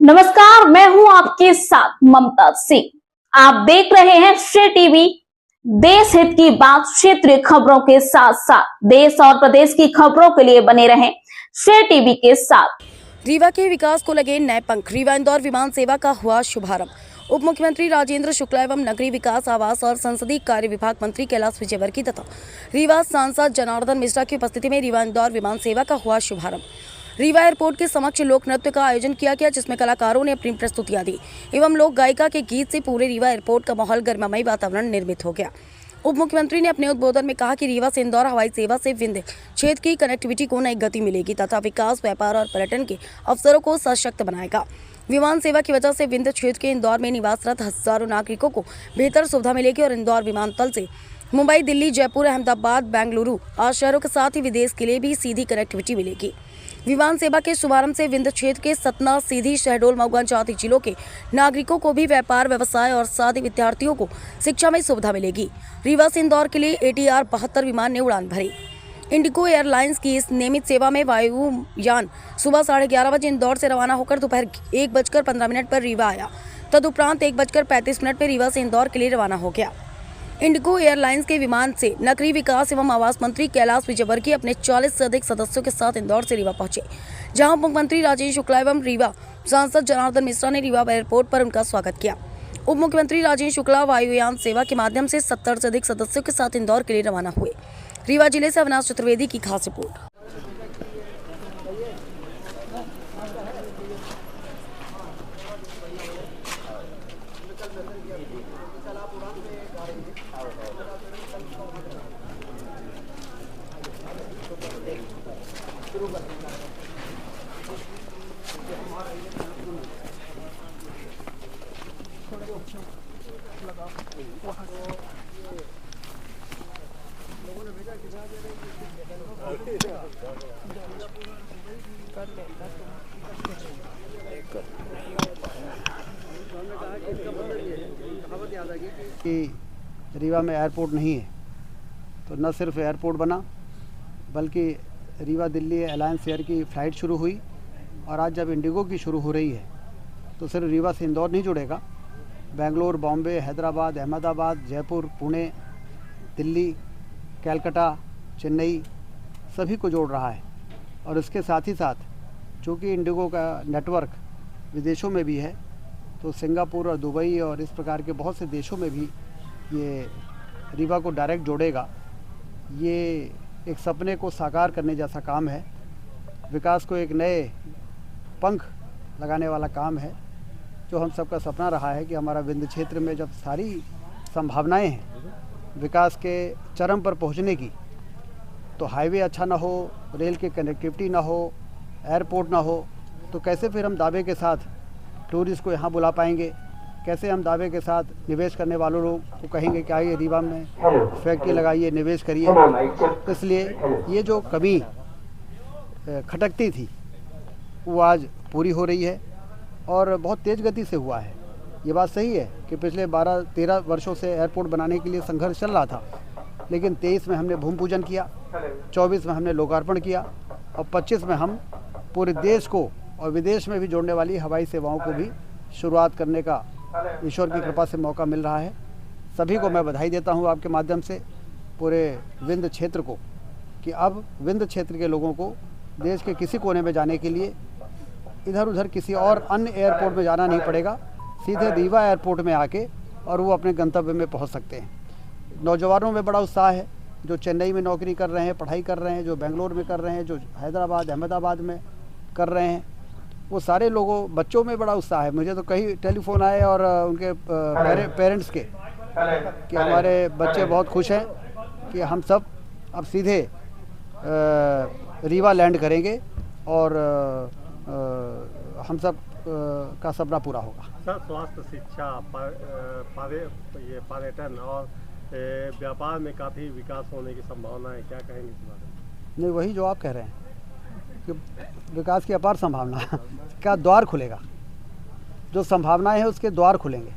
नमस्कार, मैं हूं आपके साथ ममता सिंह। आप देख रहे हैं श्रेय टीवी। देश हित की बात, क्षेत्रीय खबरों के साथ साथ देश और प्रदेश की खबरों के लिए बने रहें श्रेय टीवी के साथ। रीवा के विकास को लगे नए पंख। रीवा इंदौर विमान सेवा का हुआ शुभारंभ। उप मुख्यमंत्री राजेंद्र शुक्ला एवं नगरीय विकास, आवास और संसदीय कार्य विभाग मंत्री कैलाश विजयवर्गीय तथा रीवा सांसद जनार्दन मिश्रा की उपस्थिति में रीवा इंदौर विमान सेवा का हुआ शुभारंभ। रीवा एयरपोर्ट के समक्ष लोक नृत्य का आयोजन किया गया, जिसमें कलाकारों ने अपनी प्रस्तुतियां दी एवं लोक गायिका के गीत से पूरे रीवा एयरपोर्ट का माहौल गर्मामयी वातावरण निर्मित हो गया। उप मुख्यमंत्री ने अपने उद्बोधन में कहा कि रीवा से इंदौर हवाई सेवा से विंध्य क्षेत्र की कनेक्टिविटी को नई गति मिलेगी तथा विकास, व्यापार और पर्यटन के अवसरों को सशक्त बनाएगा। विमान सेवा की वजह से विंध्य क्षेत्र के इंदौर में निवासरत हजारों नागरिकों को बेहतर सुविधा मिलेगी और इंदौर विमानतल से मुंबई, दिल्ली, जयपुर, अहमदाबाद, बेंगलुरु आदि शहरों के साथ ही विदेश के लिए भी सीधी कनेक्टिविटी मिलेगी। विमान सेवा के शुभारंभ से विंध्य क्षेत्र के सतना, सीधी, शहडोल, मऊ, आदि जिलों के नागरिकों को भी व्यापार, व्यवसाय और साथ ही विद्यार्थियों को शिक्षा में सुविधा मिलेगी। रीवा से इंदौर के लिए ATR 72 विमान ने उड़ान भरी। इंडिगो एयरलाइंस की इस नियमित सेवा में वायुयान सुबह 11:30 बजे इंदौर से रवाना होकर दोपहर 1:15 पर रीवा आया। तदुपरांत 1:35 पर रीवा से इंदौर के लिए रवाना हो गया। इंडिगो एयरलाइंस के विमान से नगरीय विकास एवं आवास मंत्री कैलाश विजयवर्गीय अपने 40 से अधिक सदस्यों के साथ इंदौर से रीवा पहुंचे, जहां मुख्यमंत्री राजेंद्र शुक्ला एवं रीवा सांसद जनार्दन मिश्रा ने रीवा एयरपोर्ट पर उनका स्वागत किया। उप मुख्यमंत्री राजेंद्र शुक्ला वायुयान सेवा के माध्यम से 70 से अधिक सदस्यों के साथ इंदौर के लिए रवाना हुए। रीवा जिले से अविनाश चतुर्वेदी की खास रिपोर्ट। कि रीवा में एयरपोर्ट नहीं है, तो न सिर्फ एयरपोर्ट बना बल्कि रीवा दिल्ली अलायंस एयर की फ़्लाइट शुरू हुई और आज जब इंडिगो की शुरू हो रही है तो सिर्फ रीवा से इंदौर नहीं जुड़ेगा, बेंगलोर, बॉम्बे, हैदराबाद, अहमदाबाद, जयपुर, पुणे, दिल्ली, कलकत्ता, चेन्नई सभी को जोड़ रहा है। और इसके साथ ही साथ चूँकि इंडिगो का नेटवर्क विदेशों में भी है, तो सिंगापुर और दुबई और इस प्रकार के बहुत से देशों में भी ये रीवा को डायरेक्ट जोड़ेगा। ये एक सपने को साकार करने जैसा काम है, विकास को एक नए पंख लगाने वाला काम है, जो हम सबका सपना रहा है कि हमारा विंध्य क्षेत्र में जब सारी संभावनाएं हैं विकास के चरम पर पहुंचने की, तो हाईवे अच्छा ना हो, रेल की कनेक्टिविटी ना हो, एयरपोर्ट ना हो, तो कैसे फिर हम दावे के साथ टूरिस्ट को यहाँ बुला पाएंगे, कैसे हम दावे के साथ निवेश करने वालों लोग को कहेंगे कि आइए रीवा में फैक्ट्री लगाइए, निवेश करिए। इसलिए ये जो कमी खटकती थी वो आज पूरी हो रही है और बहुत तेज़ गति से हुआ है। ये बात सही है कि पिछले 12-13 वर्षों से एयरपोर्ट बनाने के लिए संघर्ष चल रहा था, लेकिन 23 में हमने भूमि पूजन किया, 24 में हमने लोकार्पण किया और 25 में हम पूरे देश को और विदेश में भी जोड़ने वाली हवाई सेवाओं को भी शुरुआत करने का ईश्वर की कृपा से मौका मिल रहा है। सभी को मैं बधाई देता हूं आपके माध्यम से, पूरे विंध्य क्षेत्र को, कि अब विंध्य क्षेत्र के लोगों को देश के किसी कोने में जाने के लिए इधर उधर किसी और अन्य एयरपोर्ट में जाना नहीं पड़ेगा, सीधे रीवा एयरपोर्ट में आके और वो अपने गंतव्य में पहुँच सकते हैं। नौजवानों में बड़ा उत्साह है, जो चेन्नई में नौकरी कर रहे हैं, पढ़ाई कर रहे हैं, जो बेंगलोर में कर रहे हैं, जो हैदराबाद, अहमदाबाद में कर रहे हैं, वो सारे लोगों, बच्चों में बड़ा उत्साह है। मुझे तो कई टेलीफोन आए और उनके पेरेंट्स के कि हमारे बच्चे बहुत खुश हैं कि हम सब अब सीधे रीवा लैंड करेंगे और हम सब का सपना पूरा होगा। सर, स्वास्थ्य, शिक्षा, पर्यटन और व्यापार में काफ़ी विकास होने की संभावना है, क्या कहेंगे इस बारे में? नहीं, वही जो आप कह रहे हैं कि विकास की अपार संभावना का द्वार खुलेगा, जो संभावनाएं हैं उसके द्वार खुलेंगे।